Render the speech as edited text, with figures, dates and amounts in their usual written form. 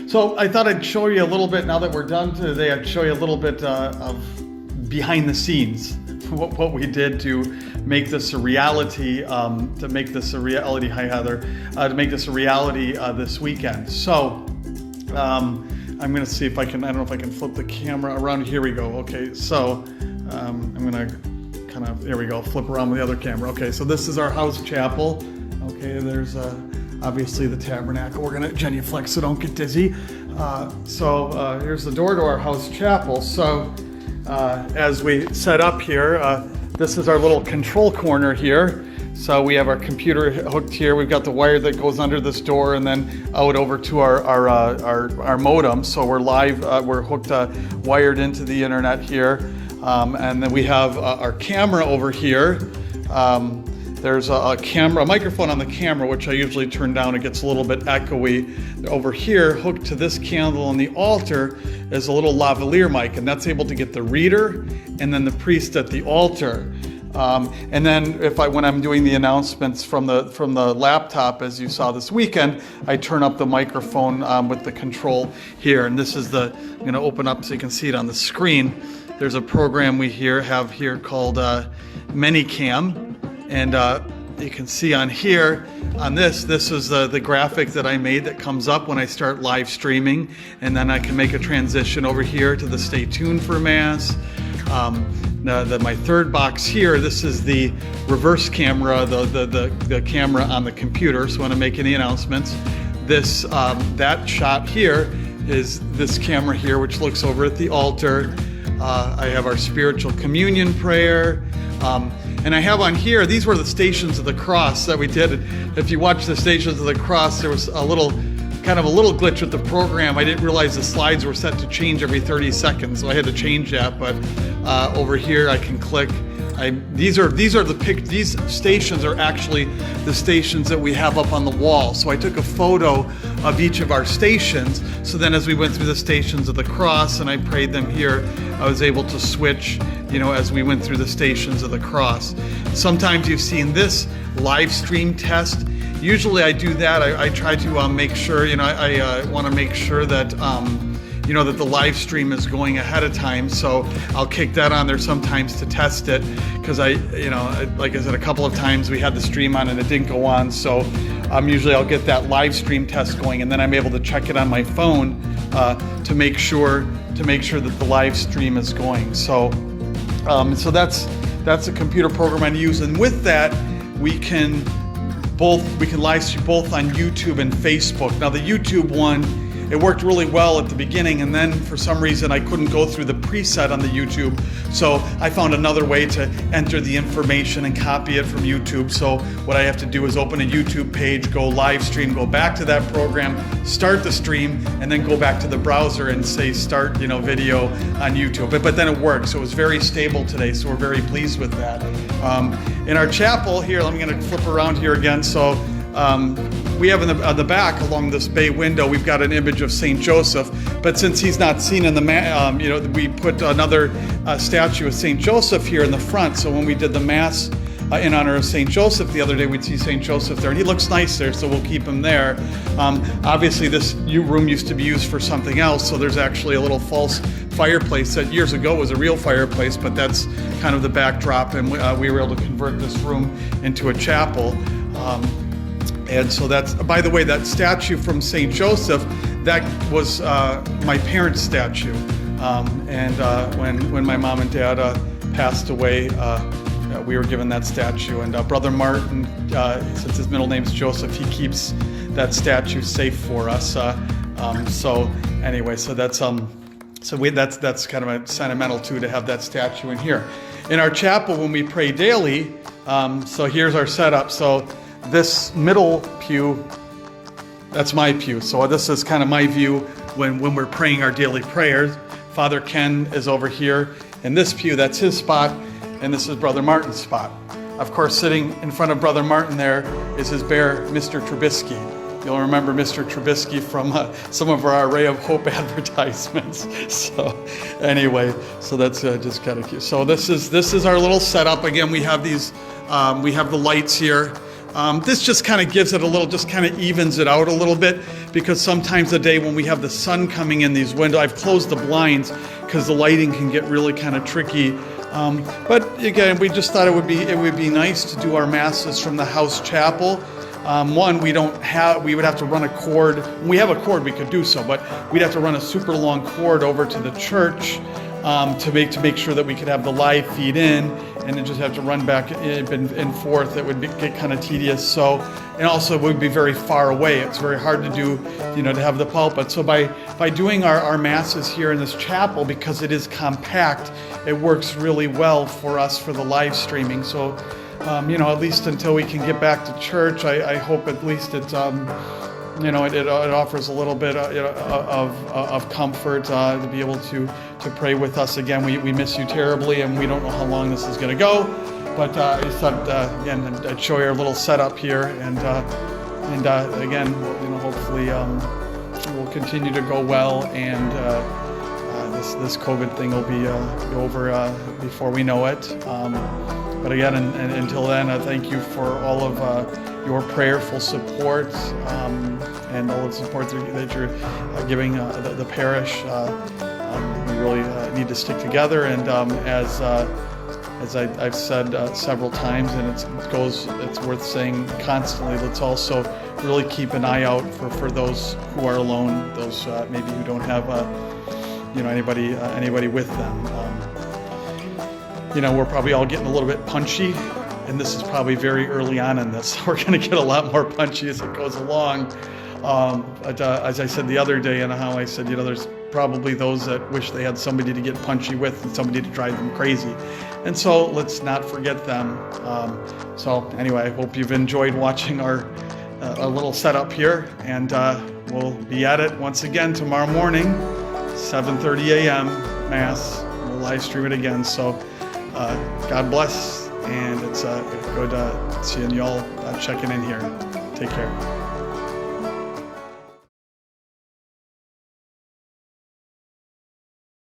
So I thought I'd show you a little bit, now that we're done today, I'd show you a little bit of behind the scenes, what we did to make this a reality, hi Heather, to make this a reality this weekend. So I'm gonna see if I don't know if I can flip the camera around. Here we go. Okay, so I'm gonna kind of, there we go, flip around with the other camera. Okay, so this is our house chapel. Okay, there's obviously the tabernacle. We're gonna genuflex so don't get dizzy. Here's the door to our house chapel. So as we set up here, this is our little control corner here. So we have our computer hooked here. We've got the wire that goes under this door and then out over to our modem. So we're live, we're hooked, wired into the internet here. And then we have our camera over here. There's a microphone on the camera, which I usually turn down. It gets a little bit echoey. Over here, hooked to this candle on the altar, is a little lavalier mic, and that's able to get the reader and then the priest at the altar. And then when I'm doing the announcements from the laptop, as you saw this weekend, I turn up the microphone with the control here. And this is I'm going to open up so you can see it on the screen. There's a program we have here called ManyCam. And you can see on here, on this is the graphic that I made that comes up when I start live streaming. And then I can make a transition over here to the Stay Tuned for Mass. My third box here, this is the reverse camera, the camera on the computer. So when I make any announcements, that shot here is this camera here, which looks over at the altar. I have our spiritual communion prayer. And I have on here, these were the Stations of the Cross that we did. If you watch the Stations of the Cross, there was a little glitch with the program. I didn't realize the slides were set to change every 30 seconds, so I had to change that. But over here, I can click. These stations are actually the stations that we have up on the wall. So I took a photo of each of our stations. So then as we went through the Stations of the Cross and I prayed them here, I was able to switch, as we went through the Stations of the Cross. Sometimes you've seen this live stream test. Usually I do that. I try to make sure, I want to make sure that, that the live stream is going ahead of time. So I'll kick that on there sometimes to test it, because like I said, a couple of times we had the stream on and it didn't go on. So usually I'll get that live stream test going, and then I'm able to check it on my phone to make sure that the live stream is going. So that's a computer program I use, and with that we can live stream both on YouTube and Facebook. Now the YouTube one, it worked really well at the beginning, and then for some reason I couldn't go through the preset on the YouTube, so I found another way to enter the information and copy it from YouTube. So what I have to do is open a YouTube page, go live stream, go back to that program, start the stream, and then go back to the browser and say start video on YouTube. But then it worked, so it was very stable today, so we're very pleased with that. In our chapel here, I'm going to flip around here again. So we have on the back along this bay window, we've got an image of St. Joseph, but since he's not seen in the we put another statue of St. Joseph here in the front. So when we did the Mass in honor of St. Joseph the other day, we'd see St. Joseph there, and he looks nice there, so we'll keep him there. Obviously this room used to be used for something else, so there's actually a little false fireplace that years ago was a real fireplace, but that's kind of the backdrop, and we were able to convert this room into a chapel. And so that's, by the way, that statue from St. Joseph, that was my parents' statue. When my mom and dad passed away, we were given that statue. And Brother Martin, since his middle name's Joseph, he keeps that statue safe for us. So that's that's kind of a sentimental too, to have that statue in here. In our chapel, when we pray daily, so here's our setup. So this middle pew, that's my pew. So this is kind of my view when we're praying our daily prayers. Father Ken is over here in this pew, that's his spot, and this is Brother Martin's spot. Of course, sitting in front of Brother Martin there is his bear, Mr. Trubisky. You'll remember Mr. Trubisky from some of our Ray of Hope advertisements. So anyway, so that's just kind of cute. So this is our little setup. Again, we have these, we have the lights here. This just kind of gives it a little, just kind of evens it out a little bit, because sometimes the day when we have the sun coming in these windows, I've closed the blinds because the lighting can get really kind of tricky. But again, we just thought it would be nice to do our masses from the house chapel. One, we would have to run a cord. We have a cord, we could do so, but we'd have to run a super long cord over to the church to make sure that we could have the live feed in, and then just have to run back and forth. It would get kind of tedious. So, and also it would be very far away. It's very hard to do, to have the pulpit. So by doing our masses here in this chapel, because it is compact, it works really well for us for the live streaming. So, at least until we can get back to church, I hope at least it offers a little bit of comfort to be able to pray with us again. We miss you terribly, and we don't know how long this is going to go. But I just thought, again, I'd show you our little setup here, and again, hopefully we'll continue to go well, and this COVID thing will be over before we know it. But again, and until then, thank you for all of your prayerful support and all of the support that you're giving the parish. We really need to stick together, and as I've said several times, and it's worth saying constantly, let's also really keep an eye out for those who are alone, those maybe who don't have anybody with them. We're probably all getting a little bit punchy, and this is probably very early on in this. We're going to get a lot more punchy as it goes along. But as I said the other day, and how I said, there's probably those that wish they had somebody to get punchy with and somebody to drive them crazy. And so let's not forget them. So anyway, I hope you've enjoyed watching our little setup here, and we'll be at it once again tomorrow morning, 7:30 a.m. Mass. We'll live stream it again. So God bless, and it's good seeing you all checking in here. Take care.